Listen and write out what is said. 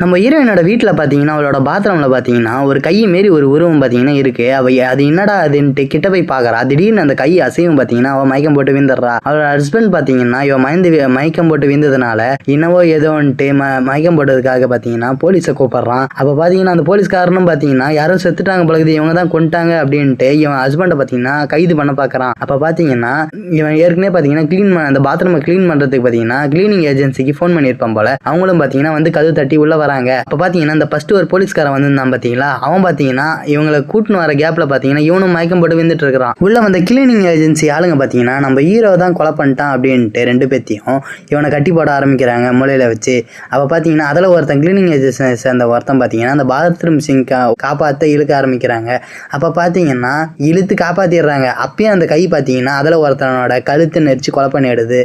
நம்ம ஹீரோயினோட வீட்டில் பார்த்தீங்கன்னா அவளோட பாத்ரூமில் பார்த்தீங்கன்னா ஒரு கை மாரி ஒரு உருவம் பார்த்தீங்கன்னா இருக்குது. அது என்னடா அதுன்ட்டு கிட்ட போய் பார்க்குறா. திடீர்னு அந்த கை அசைவும் பார்த்தீங்கன்னா அவள் மயக்கம் போட்டு விழுந்துடுறா. அவளோட ஹஸ்பண்ட் பார்த்தீங்கன்னா இவன் மயக்கம் போட்டு விழுந்ததுனால என்னவோ ஏதோன்ட்டு மயக்கம் போட்டதுக்காக பார்த்தீங்கன்னா போலீஸை கூப்பிட்றான். அப்போ பார்த்தீங்கன்னா அந்த போலீஸ்காரனும் பார்த்தீங்கன்னா யாரும் செத்துட்டாங்க பழகுது, இவங்க தான் கொண்டுட்டாங்க அப்படின்ட்டு இவன் ஹஸ்பண்டை பார்த்தீங்கன்னா கைது பண்ண பார்க்குறான். அப்போ பார்த்தீங்கன்னா இவன் ஏற்கனவே பார்த்தீங்கன்னா அந்த பாத்ரூமை க்ளீன் பண்ணுறதுக்கு பார்த்தீங்கன்னா க்ளீனிங் ஏஜென்சிக்கு ஃபோன் பண்ணியிருப்பான் போல. அவங்களும் பார்த்தீங்கன்னா வந்து கதவு தட்டி உள்ள வராங்க. அப்ப பாத்தீங்கன்னா இந்த ஃபர்ஸ்ட் ஒரு போலீஸ்காரன் வந்திருந்தான் பாத்தீங்களா, அவன் பாத்தீங்கன்னா இவங்களை கூட்டின்னு வர கேப்ல பாத்தீங்கன்னா இவனும் மயக்கம் போட்டு விழுந்துட்டு இருக்கிறான். உள்ள வந்த கிளீனிங் ஏஜென்சி ஆளுங்க பாத்தீங்கன்னா நம்ம ஹீரோ தான் கொலை பண்ணிட்டான் அப்படின்ட்டு ரெண்டு பேத்தையும் இவனை கட்டி போட ஆரம்பிக்கிறாங்க மூலையில வச்சு. அப்ப பாத்தீங்கன்னா அதுல ஒருத்தன் கிளீனிங் ஏஜென்சி சேர்ந்த ஒருத்தன் பாத்தீங்கன்னா அந்த பாத்ரூம் சிங்க் காப்பாத்த இழுக்க ஆரம்பிக்கிறாங்க. அப்ப பாத்தீங்கன்னா இழுத்து காப்பாத்திடுறாங்க. அப்பயும் அந்த கை பாத்தீங்கன்னா அதுல ஒருத்தனோட கழுத்து நெரிச்சு கொலை பண்ணிடுது.